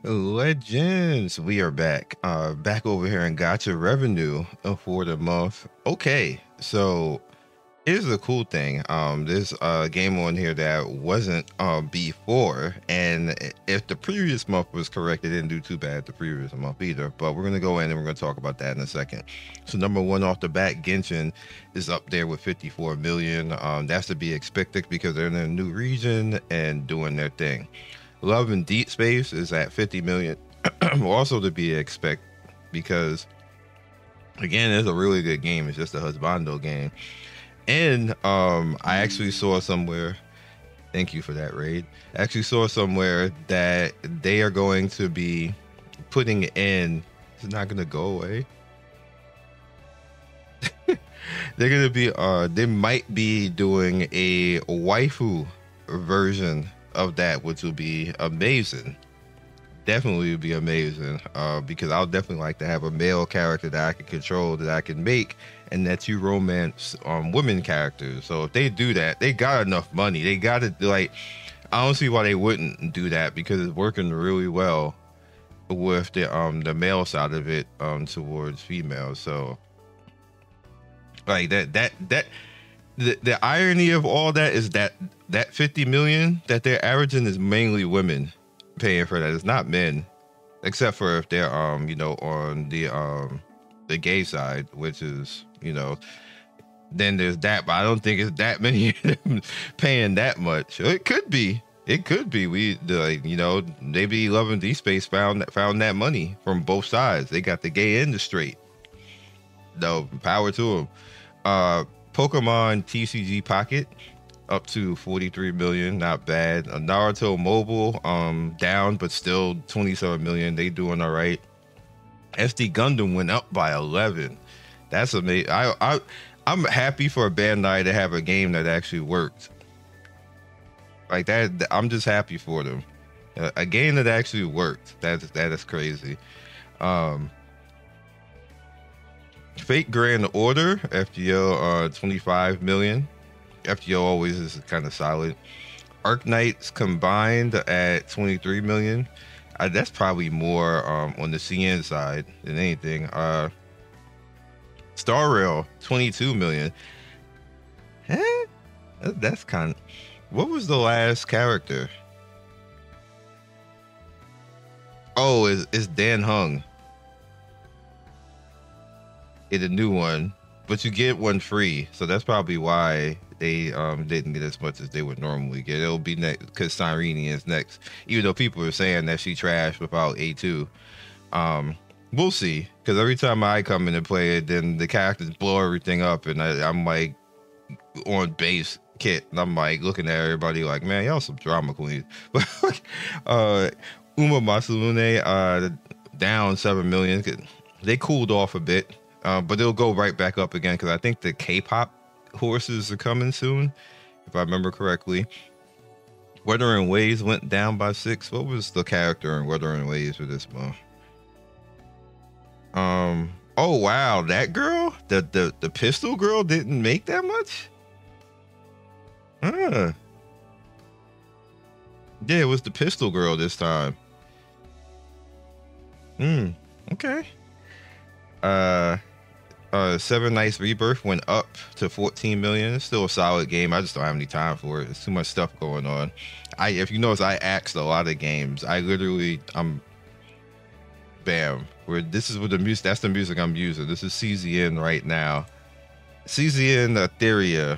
Legends, we are back. Back over here in Gacha revenue for the month. Okay, so here's the cool thing. There's a game on here that wasn't before, and if the previous month was correct, it didn't do too bad the previous month either. But we're gonna go in and we're gonna talk about that in a second. So number one off the bat, Genshin is up there with 54 million. That's to be expected because they're in a new region and doing their thing. Love and Deep Space is at 50 million, also to be expected because again, it's a really good game. It's just a husbando game. And I actually saw somewhere, thank you for that raid. I actually saw somewhere that they are going to be putting in, it's not going to go away. They're going to be, they might be doing a waifu version of that, which will be amazing. Definitely would be amazing, because I'll definitely like to have a male character that I can control, that I can make, and that you romance women characters. So if they do that, they got enough money. They got to, like, I don't see why they wouldn't do that because it's working really well with the male side of it towards females. So like the irony of all that is that 50 million that they're averaging is mainly women paying for that. It's not men, except for if they're you know, on the gay side, which is, you know, then there's that, but I don't think it's that many paying that much. It could be we, you know, maybe Love and Deep Space found that money from both sides. They got the gay and the straight. No, power to them. Pokemon TCG Pocket up to 43 million, not bad. Naruto Mobile down, but still 27 million. They doing all right. SD Gundam went up by 11. That's amazing. I'm happy for Bandai to have a game that actually worked like that. I'm just happy for them. A game that actually worked. That is crazy. Fate Grand Order FGO 25 million. FGO always is kind of solid. Arc Knights combined at 23 million. That's probably more on the CN side than anything. Star Rail 22 million. Huh? That's kind of, what was the last character? Oh, it's Dan Hung. It's a new one, but you get one free, so that's probably why they didn't get as much as they would normally get. It'll be next because Cyrene is next, even though people are saying that she trashed without A2. We'll see, because every time I come in and play it, then the characters blow everything up, and I'm like on base kit, and I'm like looking at everybody like, man, y'all some drama queens. But Uma Masamune down 7 million. They cooled off a bit. But it'll go right back up again because I think the K-pop horses are coming soon, if I remember correctly. Wuthering Waves went down by 6. What was the character in Wuthering Waves for this month? Oh wow, that girl, the pistol girl didn't make that much. Yeah, it was the pistol girl this time. Okay. Seven Nights Rebirth went up to 14 million. It's still a solid game. I just don't have any time for it. There's too much stuff going on. If you notice, I axed a lot of games. Bam. This is what the music. That's the music I'm using. This is CZN right now. CZN Etheria.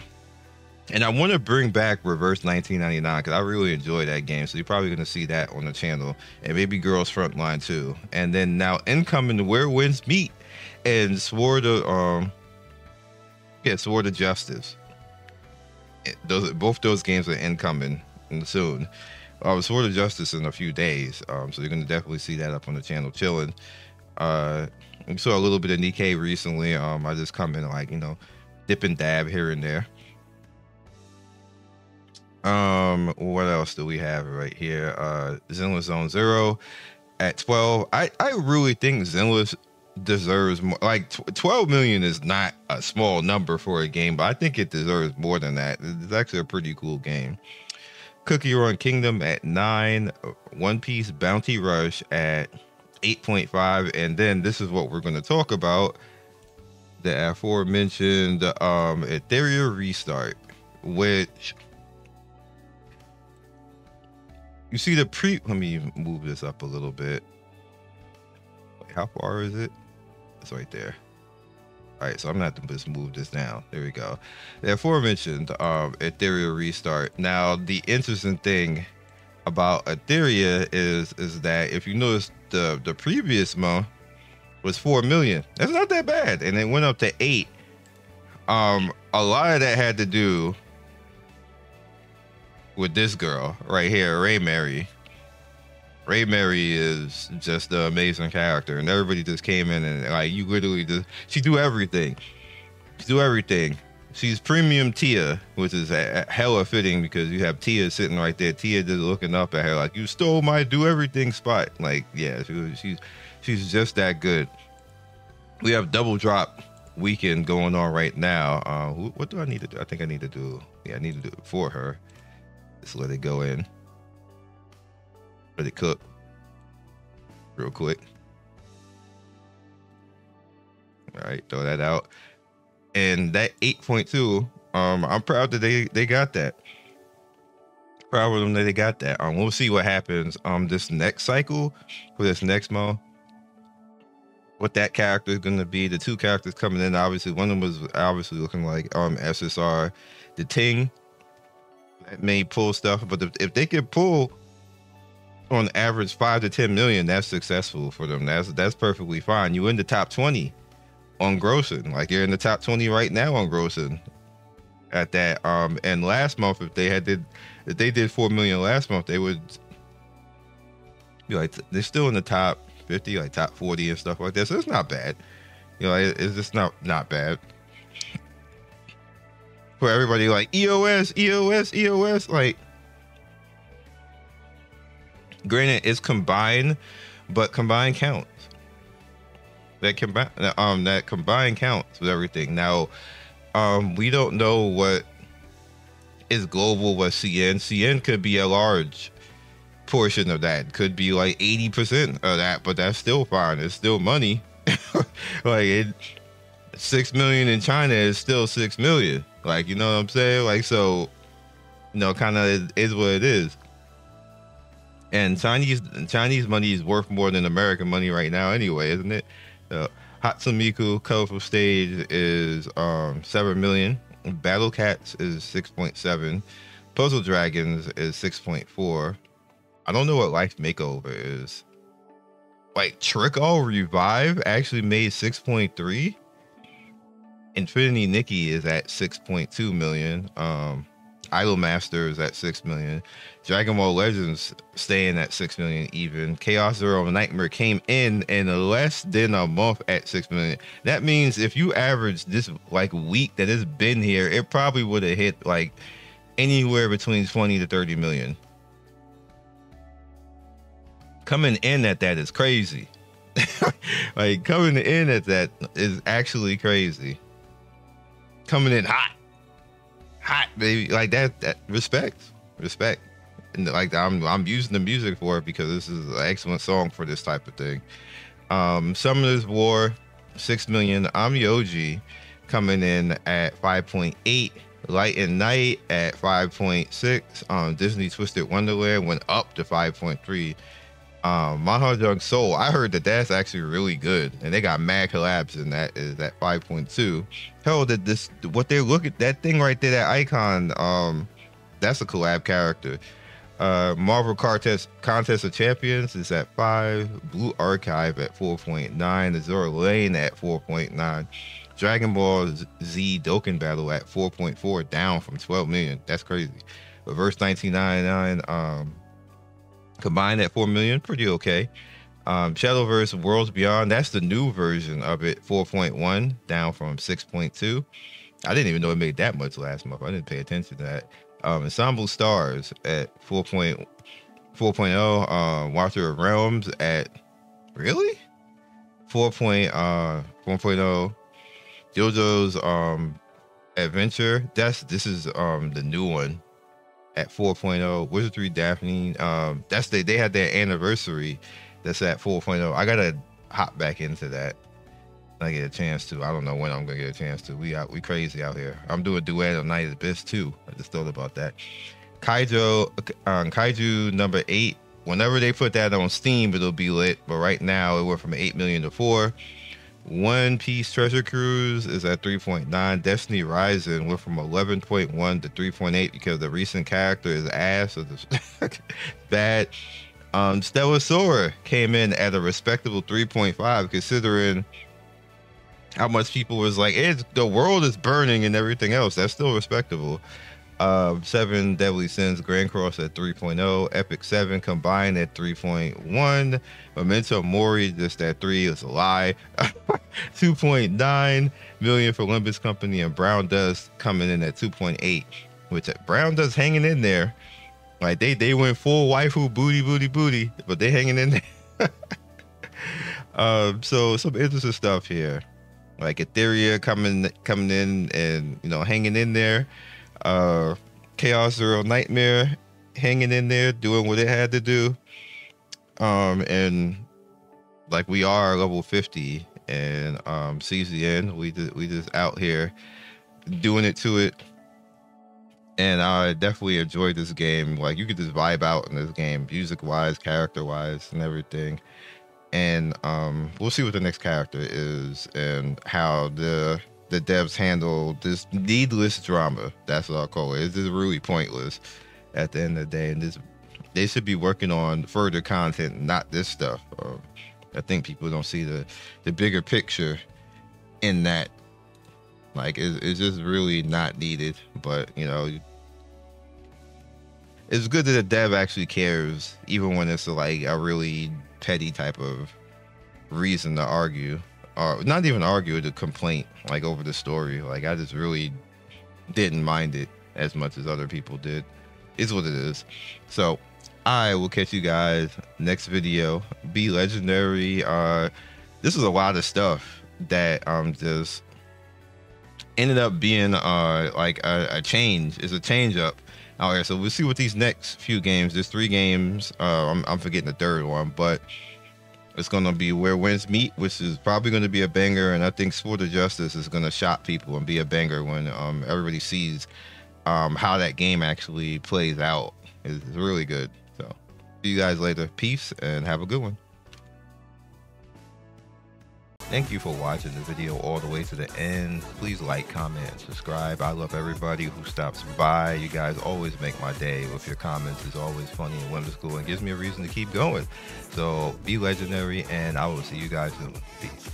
And I want to bring back Reverse 1999 because I really enjoy that game. So you're probably going to see that on the channel. And maybe Girls Frontline too. And then now incoming Where Winds Meet and Sword of Justice. Both those games are incoming soon. Sword of Justice in a few days. So you're going to definitely see that up on the channel chilling. We saw a little bit of Nikkei recently. I just come in like, you know, dip and dab here and there. What else do we have right here? Zenless Zone Zero at 12. I really think Zenless deserves more. Like 12 million is not a small number for a game, but I think it deserves more than that. It's actually a pretty cool game. Cookie Run Kingdom at 9, One Piece Bounty Rush at 8.5, and then this is what we're going to talk about, the aforementioned Etheria Restart, which you see the let me move this up a little bit. Wait, how far is it? It's right there. All right, so I'm gonna have to just move this down. There we go. The aforementioned Etheria Restart. Now, the interesting thing about Etheria is that if you notice, the previous month was 4 million. That's not that bad, and it went up to 8. A lot of that had to do with this girl right here, Ray Mary. Ray Mary is just an amazing character, and everybody just came in and like you literally just she do everything. She's premium Tia, which is hella fitting because you have Tia sitting right there. Tia just looking up at her like you stole my do everything spot. Like yeah, she's just that good. We have double drop weekend going on right now. What do I need to do? I think I need to do. Yeah, I need to do it for her. Just let it go in. Let it cook real quick. All right, throw that out. And that 8.2, I'm proud that they got that. Proud of them that they got that. We'll see what happens this next cycle for this next month. What that character is going to be. The two characters coming in, obviously, one of them was obviously looking like SSR. The Ting that may pull stuff, but if they can pull on average 5 to 10 million, that's successful for them. That's perfectly fine. You in the top 20 on grossing, like you're in the top 20 right now on grossing at that. And last month, if they did 4 million last month, they would be like they're still in the top 50, like top 40 and stuff like that. So it's not bad. You know, it's just not bad for everybody. Like EOS, like. Granted, it's combined, but combined counts. That combined counts with everything. Now, we don't know what is global, what CN. CN could be a large portion of that. Could be like 80% of that, but that's still fine. It's still money. Like 6 million in China is still 6 million. Like, you know what I'm saying? Like, so, you know, kind of is what it is. And Chinese money is worth more than American money right now anyway, isn't it? Hatsune colorful stage is 7 million. Battle Cats is 6.7. Puzzle Dragons is 6.4. I don't know what Life Makeover is. Like Trick All Revive actually made 6.3. Infinity Nikki is at 6.2 million. Idol Master is at 6 million. Dragon Ball Legends staying at 6 million even. Chaos Zero Nightmare came in less than a month at 6 million. That means if you average this like week that it's been here, it probably would have hit like anywhere between 20 to 30 million. Coming in at that is crazy. Like coming in at that is actually crazy. Coming in hot, baby, like that respect, and like I'm using the music for it because this is an excellent song for this type of thing. Summoner's War, 6 million. I'm Yoji coming in at 5.8. Light and Night at 5.6. Disney Twisted Wonderland went up to 5.3. Mahjong Soul, I heard that's actually really good, and they got mad collabs in that, is at 5.2. Hell, what they look at that thing right there, that icon, that's a collab character. Marvel Contest of Champions is at 5. Blue Archive at 4.9. Azure Lane at 4.9. Dragon Ball Z Dokkan Battle at 4.4, down from 12 million. That's crazy. Reverse 1999 combined at 4 million, pretty okay. Shadowverse Worlds Beyond, that's the new version of it, 4.1, down from 6.2. I didn't even know it made that much last month. I didn't pay attention to that. Ensemble Stars at 4.0. Watcher of Realms at, really? 1.0 JoJo's Adventure. This is the new one at 4.0. Wizardry Daphne. That's they had their anniversary. That's at 4.0. I gotta hop back into that. I get a chance to. I don't know when I'm gonna get a chance to. We crazy out here. I'm doing duet on Night of the Abyss too. I just thought about that. Kaiju number 8. Whenever they put that on Steam, it'll be lit. But right now, it went from 8 million to 4. One Piece Treasure Cruise is at 3.9. Destiny Rising went from 11.1 to 3.8 because the recent character is ass or bad. Stellar Sora came in at a respectable 3.5, considering how much people was like, the world is burning and everything else. That's still respectable. 7 Deadly Sins Grand Cross at 3.0. Epic 7 combined at 3.1. Memento Mori just at 3 is a lie. 2.9 million for Olympus Company, and Brown Dust coming in at 2.8, which Brown Dust hanging in there. Like they went full waifu booty, but they hanging in there. So some interesting stuff here. Like Etheria coming in and hanging in there. Chaos Zero Nightmare hanging in there, doing what it had to do. And like we are level 50 and CZN, we just out here doing it to it. And I definitely enjoyed this game. Like, you could just vibe out in this game, music wise, character wise, and everything. And we'll see what the next character is and how the devs handle this needless drama. That's what I'll call it. It's just really pointless at the end of the day. And they should be working on further content, not this stuff. I think people don't see the bigger picture in that. Like, it's just really not needed. But, it's good that the dev actually cares, even when it's like a really petty type of reason to argue. Or not even argue, the complaint, like, over the story. Like, I just really didn't mind it as much as other people did. It's what it is. So, I will catch you guys next video. Be legendary. This is a lot of stuff that just ended up being like a change. It's a change up out here. So we'll see what these next few games. There's 3 games. I'm forgetting the third one, but it's gonna be Where Winds Meet, which is probably gonna be a banger, and I think Sport of Justice is gonna shock people and be a banger when everybody sees how that game actually plays out. It's really good. So see you guys later. Peace and have a good one. Thank you for watching the video all the way to the end. Please like, comment, and subscribe. I love everybody who stops by. You guys always make my day with your comments. It's always funny and whimsical and gives me a reason to keep going. So be legendary, and I will see you guys soon. Peace.